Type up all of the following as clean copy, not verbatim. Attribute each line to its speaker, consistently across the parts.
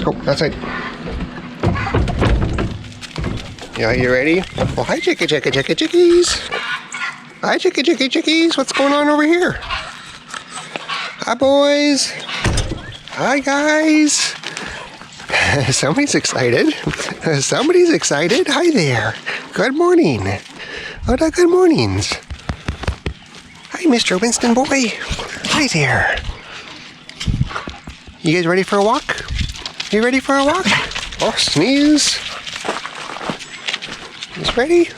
Speaker 1: let's go outside. Yeah, you ready? Well, hi, chickies. Hi, chickies. What's going on over here? Hi, boys. Hi, guys. Somebody's excited. Somebody's excited. Hi there. Good morning. Oh, good mornings. Hi, Mr. Winston boy. Hi there. You guys ready for a walk? You ready for a walk? Oh, sneeze. Is ready?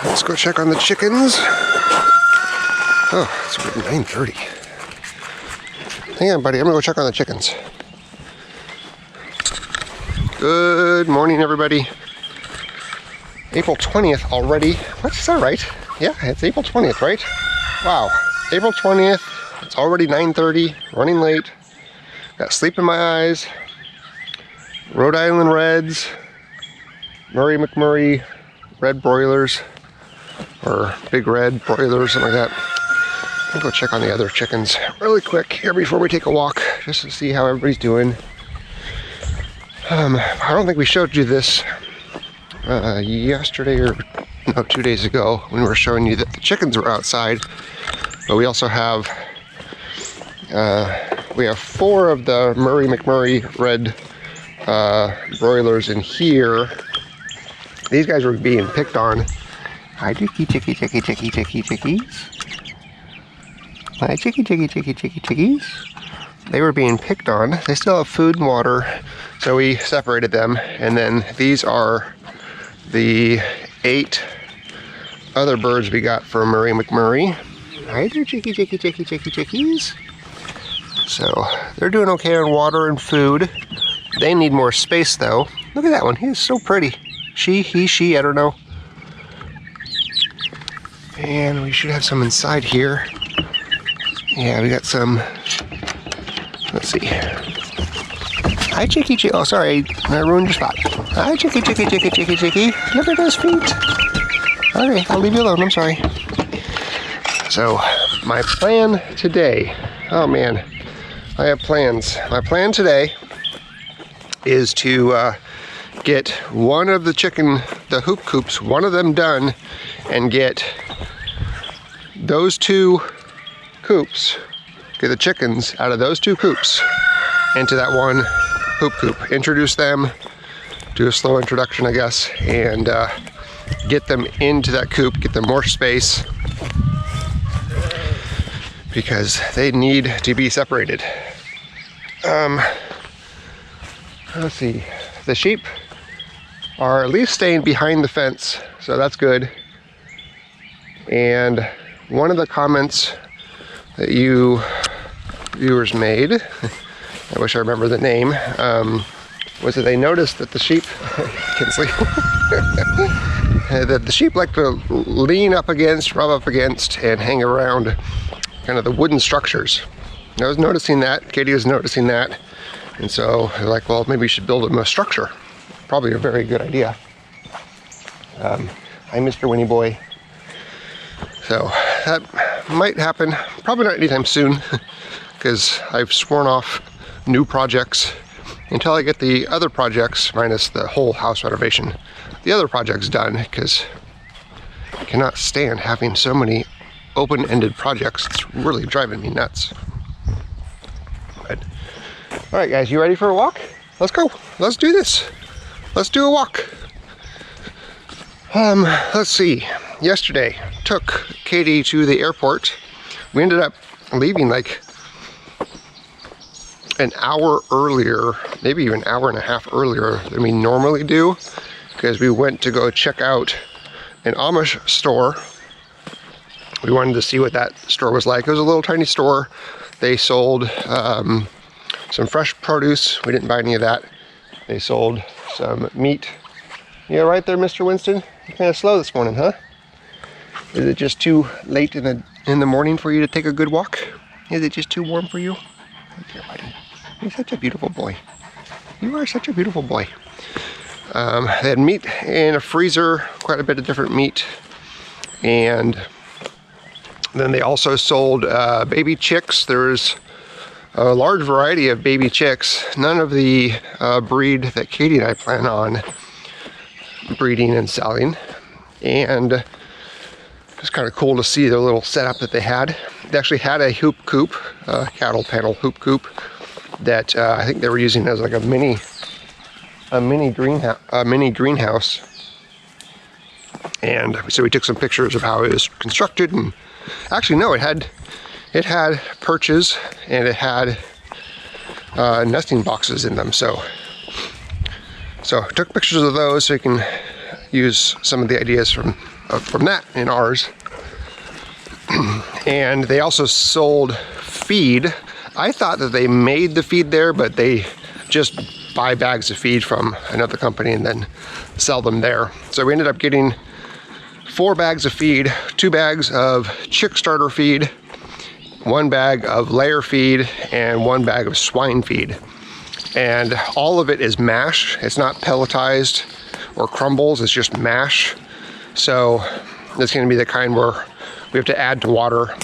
Speaker 1: Let's go check on the chickens. Oh, it's already 9:30. Hang on, buddy. I'm gonna go check on the chickens. Good morning, everybody. April 20th already. What's that right? Yeah, it's April 20th, right? Wow. April 20th. It's already 9:30. Running late. Got sleep in my eyes. Rhode Island Reds. Murray McMurray red broilers. Or big red broilers, something like that. I'll go check on the other chickens really quick here before we take a walk, just to see how everybody's doing. I don't think we showed you this yesterday or no, 2 days ago when we were showing you that the chickens were outside, but we also have 4 of the Murray McMurray red broilers in here. These guys were being picked on. Hi, chickies. Hi, chickies. They were being picked on. They still have food and water, so we separated them. And then these are the 8 other birds we got from Murray McMurray. Hi there, chickies. So they're doing okay on water and food. They need more space though. Look at that one. He is so pretty. She, he, she, I don't know. And we should have some inside here. Yeah, we got some. Let's see. Hi, chickie. Oh, sorry, I ruined your spot. Hi, chickie. Look at those feet. Okay, I'll leave you alone. I'm sorry. So, my plan today. Oh man, I have plans. My plan today is to get one of the hoop coops, one of them done, and get those 2 coops, get the chickens out of those 2 coops into that one hoop coop. Introduce them, do a slow introduction, I guess, and get them into that coop, get them more space, because they need to be separated. Let's see, the sheep are at least staying behind the fence, so that's good. And one of the comments that you viewers made, I wish I remember the name, was that they noticed that the sheep can sleep. That the sheep like to lean up against, rub up against, and hang around kind of the wooden structures. I was noticing that, Katie was noticing that, and so they're like, well, maybe we should build them a structure. Probably a very good idea. Hi, Mr. Winnie Boy. So that might happen, probably not anytime soon, because I've sworn off new projects until I get the other projects, minus the whole house renovation, the other projects done, because I cannot stand having so many open-ended projects. It's really driving me nuts. But, all right, guys, you ready for a walk? Let's go. Let's do this. Let's do a walk. Let's see. Yesterday, took Katie to the airport. We ended up leaving like an hour earlier, maybe even an hour and a half earlier than we normally do, because we went to go check out an Amish store. We wanted to see what that store was like. It was a little tiny store. They sold some fresh produce. We didn't buy any of that. They sold some meat. Yeah, right there, Mr. Winston. You're kind of slow this morning, huh? Is it just too late in the morning for you to take a good walk? Is it just too warm for you? Right there, buddy. You're such a beautiful boy. You are such a beautiful boy. They had meat in a freezer, quite a bit of different meat, and Then they also sold baby chicks. There's a large variety of baby chicks. None of the breed that Katie and I plan on breeding and selling. And it's kind of cool to see the little setup that they had. They actually had a hoop coop, cattle panel hoop coop, that I think they were using as like a mini greenhouse. And so we took some pictures of how it was constructed, and actually no, it had perches and it had nesting boxes in them. So took pictures of those so you can use some of the ideas from that in ours. And they also sold feed. I thought that they made the feed there, but they just buy bags of feed from another company and then sell them there. So we ended up getting 4 bags of feed, 2 bags of chick starter feed, 1 bag of layer feed, and 1 bag of swine feed. And all of it is mash. It's not pelletized or crumbles, it's just mash. So it's going to be the kind where we have to add to water,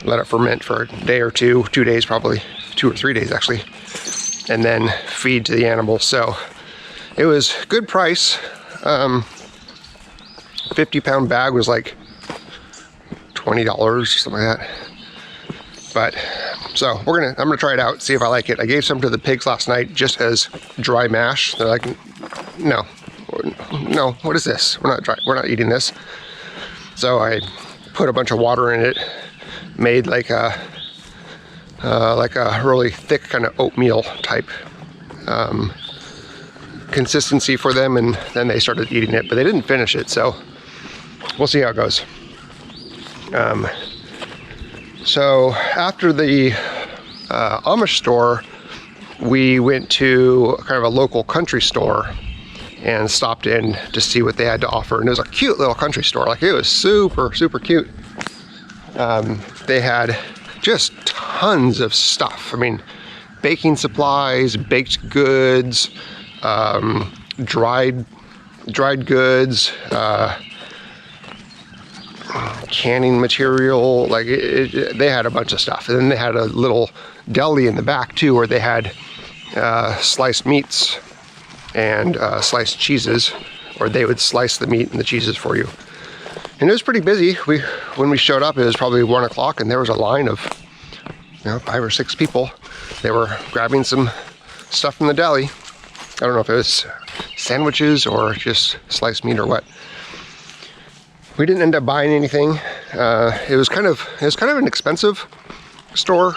Speaker 1: let it ferment for a day or 2 days probably, 2 or 3 days actually, and then feed to the animals. So it was good price. 50-pound bag was like $20 or something like that. But so I'm gonna try it out, see if I like it. I gave some to the pigs last night just as dry mash. They're like, no, what is this? We're not eating this. So I put a bunch of water in it, made like a really thick kind of oatmeal type consistency for them, and then they started eating it, but they didn't finish it, so we'll see how it goes. So after the Amish store, we went to kind of a local country store and stopped in to see what they had to offer. And it was a cute little country store. Like, it was super, super cute. They had just tons of stuff. I mean, baking supplies, baked goods, dried goods, canning material. Like, they had a bunch of stuff. And then they had a little deli in the back too, where they had sliced meats and sliced cheeses, or they would slice the meat and the cheeses for you. And it was pretty busy. When we showed up, it was probably 1 o'clock, and there was a line of 5 or 6 people. They were grabbing some stuff from the deli. I don't know if it was sandwiches or just sliced meat or what. We didn't end up buying anything. It was kind of an expensive store,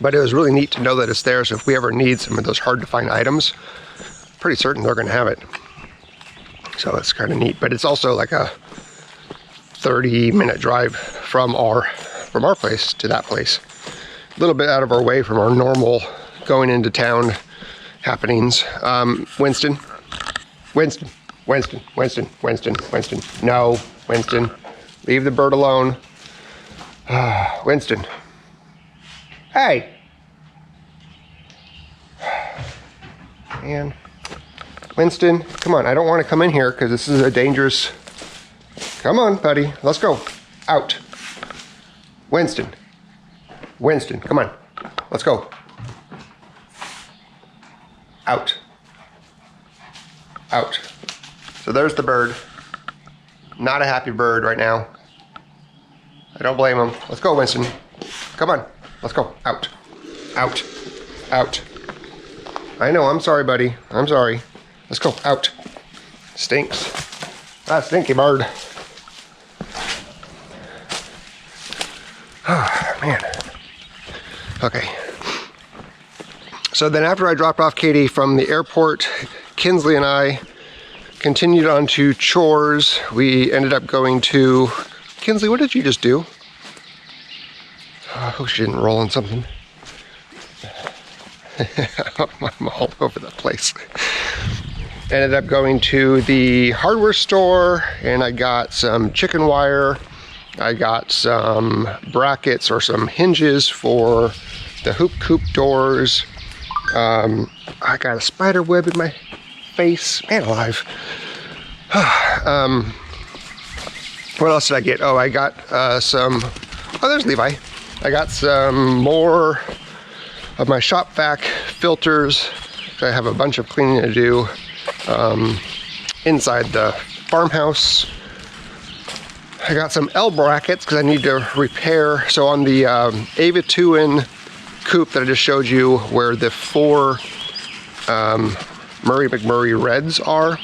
Speaker 1: but it was really neat to know that it's there. So if we ever need some of those hard to find items, pretty certain they're going to have it. So it's kind of neat. But it's also like a 30-minute drive from our place to that place. A little bit out of our way from our normal going into town happenings. Winston. No, Winston. Leave the bird alone. Winston. Hey. Man. Winston, come on. I don't want to come in here because this is a dangerous... Come on, buddy. Let's go. Out. Winston, come on. Let's go. Out. So there's the bird. Not a happy bird right now. I don't blame him. Let's go, Winston. Come on. Let's go. Out. I know, I'm sorry, buddy. I'm sorry. Let's go. Out. Stinks. Ah, stinky bird. Oh, man. Okay. So then after I dropped off Katie from the airport, Kinsley and I continued on to chores. We ended up going to... Kinsley, what did you just do? I hope she didn't roll on something. I'm all over the place. Ended up going to the hardware store, and I got some chicken wire. I got some brackets or some hinges for the hoop coop doors. I got a spider web in my face. Man alive. What else did I get? Oh, I got some, oh, there's Levi. I got some more of my shop vac filters. I have a bunch of cleaning to do inside the farmhouse. I got some L brackets because I need to repair. So on the Avituin coop that I just showed you, where the 4 Murray McMurray Reds are,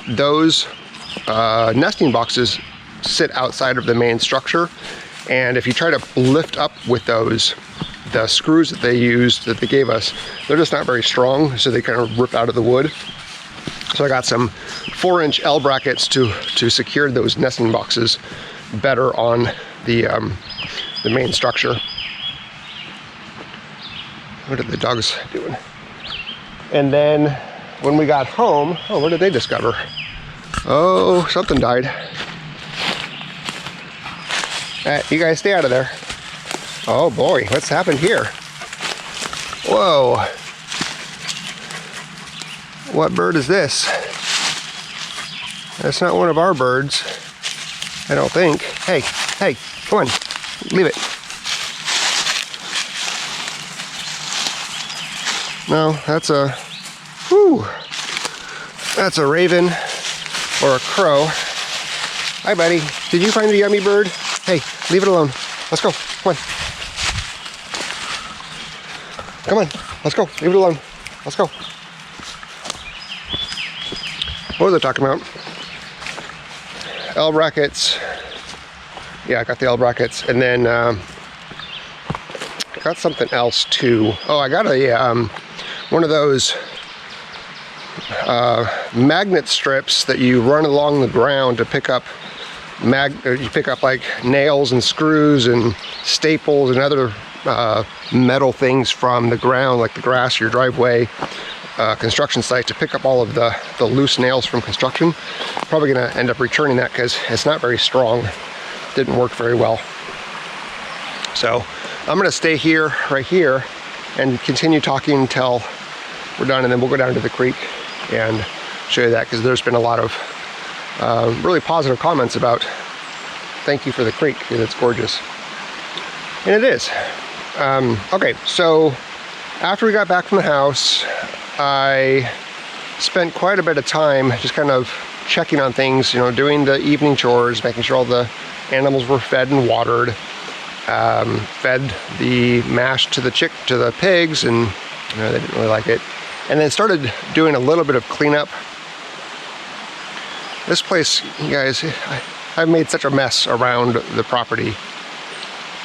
Speaker 1: those nesting boxes sit outside of the main structure. And if you try to lift up with those, the screws that they used, that they gave us, they're just not very strong, so they kind of rip out of the wood. So I got some 4-inch L brackets to secure those nesting boxes better on the main structure. What are the dogs doing? And then when we got home, oh, what did they discover? Oh, something died. You guys stay out of there. Oh boy, what's happened here? Whoa. What bird is this? That's not one of our birds, I don't think. Hey, hey, come on, leave it. No, that's a, whew, that's a raven or a crow. Hi buddy, did you find the yummy bird? Hey, leave it alone. Let's go, come on. Come on, let's go, leave it alone. Let's go. What was I talking about? L brackets. Yeah, I got the L brackets. And then I got something else too. Oh, I got a one of those magnet strips that you run along the ground to pick up you pick up like nails and screws and staples and other metal things from the ground, like the grass, your driveway, construction site, to pick up all of the loose nails from construction. Probably gonna end up returning that because it's not very strong. Didn't work very well. So I'm gonna stay here, right here, and continue talking until we're done, and then we'll go down to the creek and show you that, because there's been a lot of really positive comments about thank you for the creek, because it's gorgeous. And it is. Okay, so after we got back from the house, I spent quite a bit of time just kind of checking on things, you know, doing the evening chores, making sure all the animals were fed and watered, fed the mash to the pigs, and you know, they didn't really like it. And then started doing a little bit of cleanup. This place, you guys, I've made such a mess around the property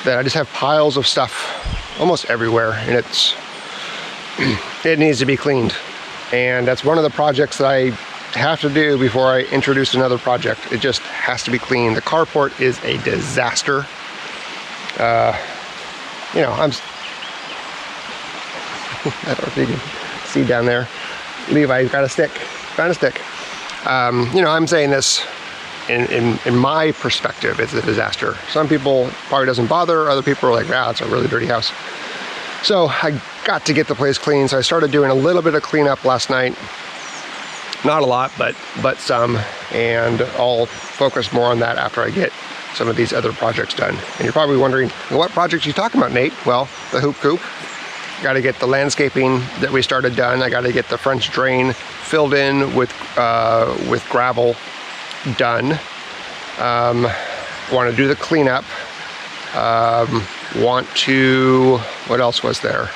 Speaker 1: that I just have piles of stuff almost everywhere, and it needs to be cleaned. And that's one of the projects that I have to do before I introduce another project. It just has to be cleaned. The carport is a disaster. You know, I don't know if you can see down there. Levi's got a stick, found a stick. You know, I'm saying this in my perspective, it's a disaster. Some people probably doesn't bother, other people are like, ah, it's a really dirty house. So I got to get the place clean, so I started doing a little bit of cleanup last night. Not a lot, but some, and I'll focus more on that after I get some of these other projects done. And you're probably wondering, what projects are you talking about, Nate? Well, the hoop coop. Got to get the landscaping that we started done. I got to get the French drain filled in with gravel done. Want to do the cleanup. Want to, what else was there?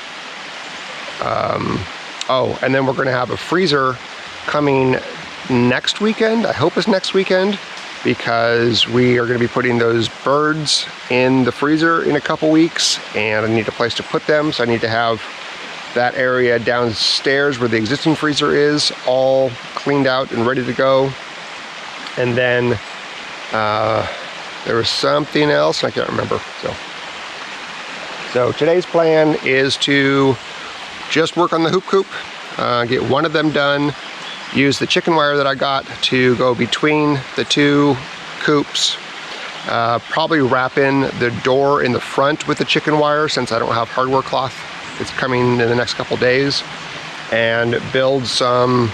Speaker 1: Oh, and then we're going to have a freezer coming next weekend. I hope it's next weekend, because we are going to be putting those birds in the freezer in a couple weeks, and I need a place to put them, so I need to have that area downstairs where the existing freezer is all cleaned out and ready to go. And then there was something else, I can't remember. So today's plan is to just work on the hoop coop, get one of them done, use the chicken wire that I got to go between the two coops, probably wrap in the door in the front with the chicken wire, since I don't have hardware cloth. It's coming in the next couple days, and build some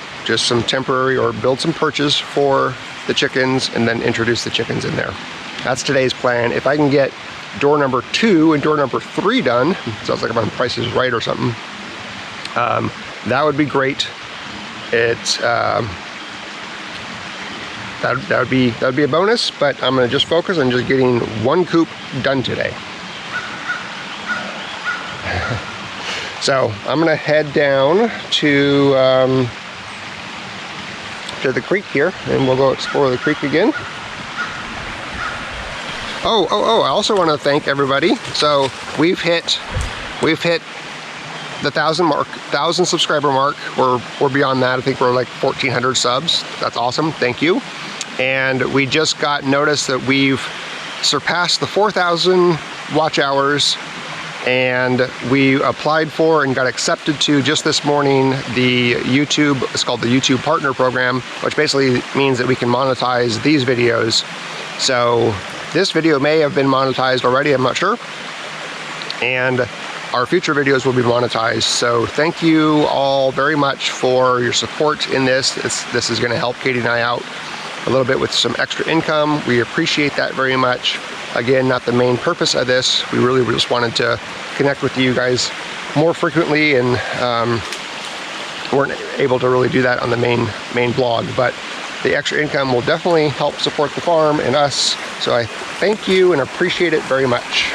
Speaker 1: temporary, or build some perches for the chickens and then introduce the chickens in there. That's today's plan. If I can get door number 2 and door number 3 done, sounds like I'm on Price is Right or something, that would be great. That would be a bonus, but I'm gonna just focus on just getting 1 coop done today. So I'm gonna head down to the creek here, and we'll go explore the creek again. Oh, I also want to thank everybody. So we've hit the 1,000 subscriber mark. We're beyond that. I think we're like 1,400 subs. That's awesome. Thank you. And we just got notice that we've surpassed the 4,000 watch hours, and we applied for and got accepted to just this morning the YouTube, it's called the YouTube Partner Program, which basically means that we can monetize these videos. So this video may have been monetized already, I'm not sure. And our future videos will be monetized. So thank you all very much for your support in this. This is gonna help Katie and I out a little bit with some extra income. We appreciate that very much. Again, not the main purpose of this. We really just wanted to connect with you guys more frequently, and weren't able to really do that on the main blog. But the extra income will definitely help support the farm and us. So I thank you and appreciate it very much.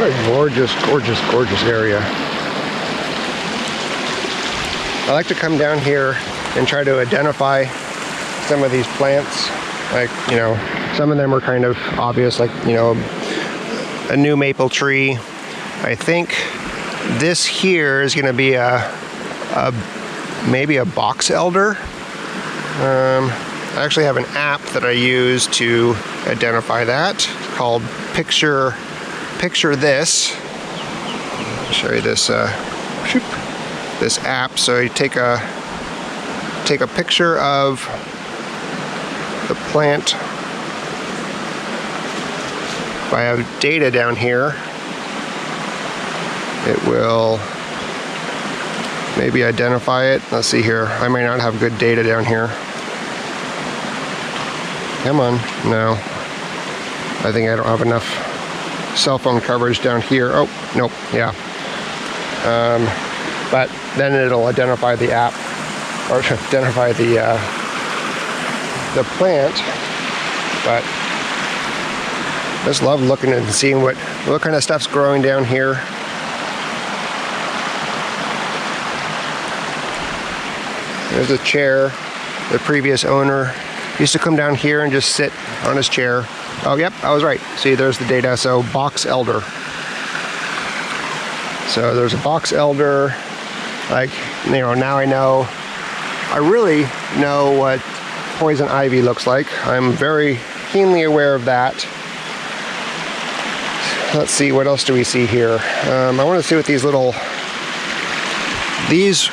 Speaker 1: What a gorgeous, gorgeous, gorgeous area. I like to come down here and try to identify some of these plants. Like, you know, some of them are kind of obvious, like, you know, a new maple tree. I think this here is going to be maybe a box elder. I actually have an app that I use to identify that called PictureThis. I'll show you this this app. So you take a picture of the plant. If I have data down here, it will maybe identify it. Let's see here. I may not have good data down here. Come on. No. I think I don't have enough cell phone coverage down here. Oh, nope. Yeah. But then it'll identify the app, or identify the plant. But I just love looking and seeing what kind of stuff's growing down here. There's a chair. The previous owner used to come down here and just sit on his chair. Oh, yep, I was right. See, there's the data. So, box elder. So, there's a box elder. Like, you know, now I really know what poison ivy looks like. I'm very keenly aware of that. Let's see, what else do we see here? I want to see what these little... These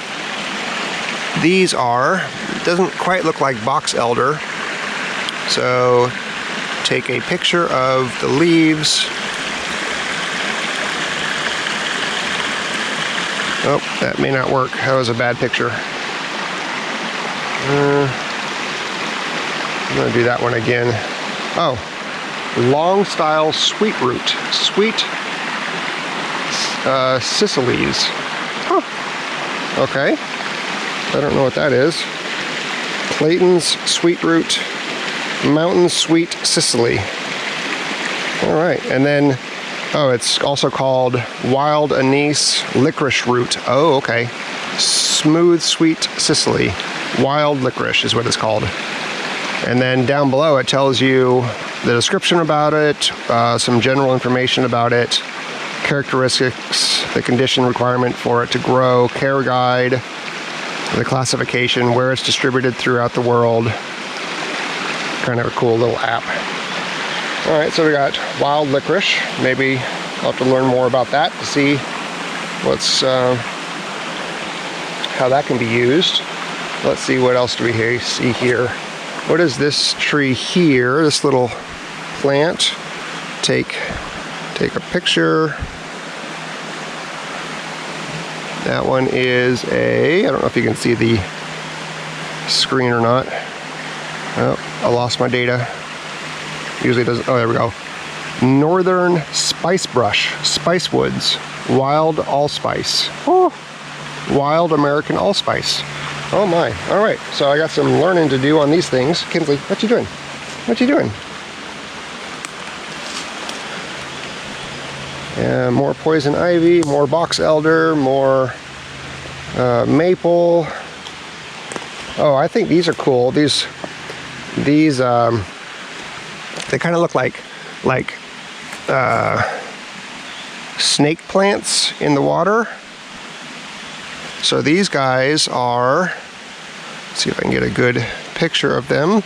Speaker 1: are... It doesn't quite look like box elder. So, take a picture of the leaves. Oh, that may not work. That was a bad picture. I'm going to do that one again. Oh, long style sweet root. Sweet Sicilies. Huh. Okay. I don't know what that is. Clayton's sweet root. Mountain Sweet Sicily. All right, and then, oh, it's also called wild anise licorice root. Oh, okay. Smooth Sweet Sicily. Wild licorice is what it's called. And then down below it tells you the description about it, some general information about it, characteristics, the condition requirement for it to grow, care guide, the classification, where it's distributed throughout the world. Kind of a cool little app. All right, so we got wild licorice. Maybe I'll have to learn more about that to see what's how that can be used. Let's see, what else do we see here? What is this tree here? This little plant. Take a picture. That one is I don't know if you can see the screen or not. Oh, I lost my data. Usually it doesn't. Oh, there we go. Northern Spice Brush, Spice Woods, Wild Allspice. Oh, Wild American Allspice. Oh my. All right. So I got some learning to do on these things. Kinsley, what you doing? What you doing? Yeah, more poison ivy, more box elder, more maple. Oh, I think these are cool. These they kind of look like snake plants in the water. So these guys are, let's see if I can get a good picture of them.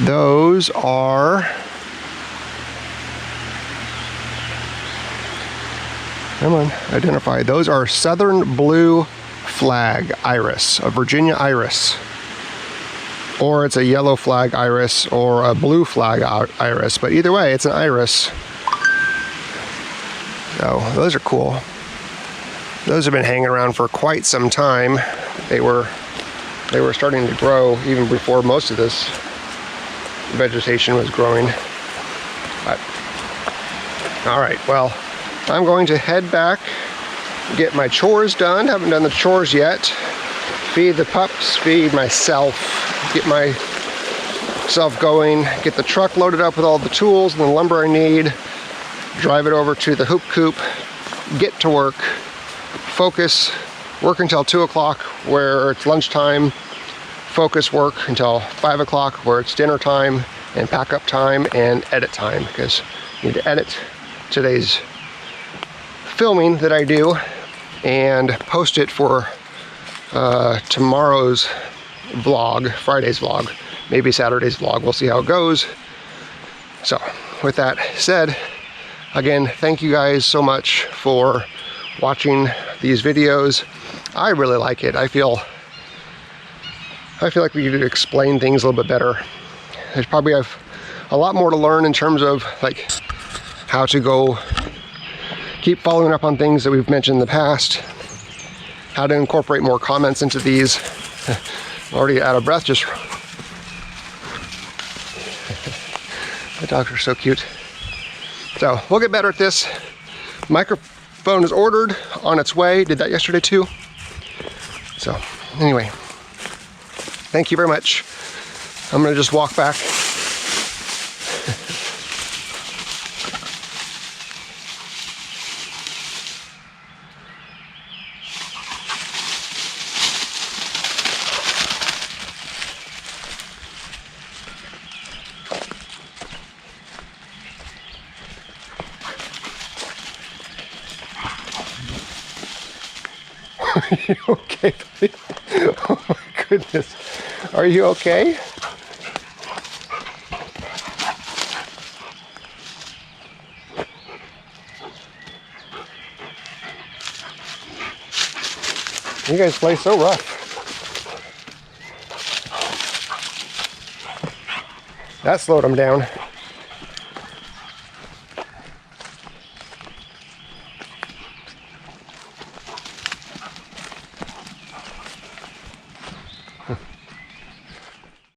Speaker 1: Those are, come on, identify. Those are Southern Blue Flag Iris, a Virginia iris. Or it's a yellow flag iris or a blue flag iris. But either way, it's an iris. Oh, those are cool. Those have been hanging around for quite some time. They were starting to grow even before most of this vegetation was growing. But, all right, well, I'm going to head back, get my chores done. Haven't done the chores yet. Feed the pups, feed myself, get myself going, get the truck loaded up with all the tools and the lumber I need. drive it over to the hoop coop, get to work, focus, work until 2 o'clock where it's lunchtime, focus work until 5 o'clock where it's dinner time and pack up time and edit time, because I need to edit today's filming that I do and post it for tomorrow's vlog, Friday's vlog, maybe Saturday's vlog. We'll see how it goes. So with that said, again, thank you guys so much for watching these videos. I really like it. I feel like we could explain things a little bit better. There's probably a lot more to learn in terms of like how to go keep following up on things that we've mentioned in the past, how to incorporate more comments into these. I'm already out of breath just. The dogs are so cute. So we'll get better at this. Microphone is ordered, on its way. Did that yesterday too. So anyway, thank you very much. I'm gonna just walk back. Are you okay, buddy? Oh my goodness. Are you okay? You guys play so rough. That slowed him down.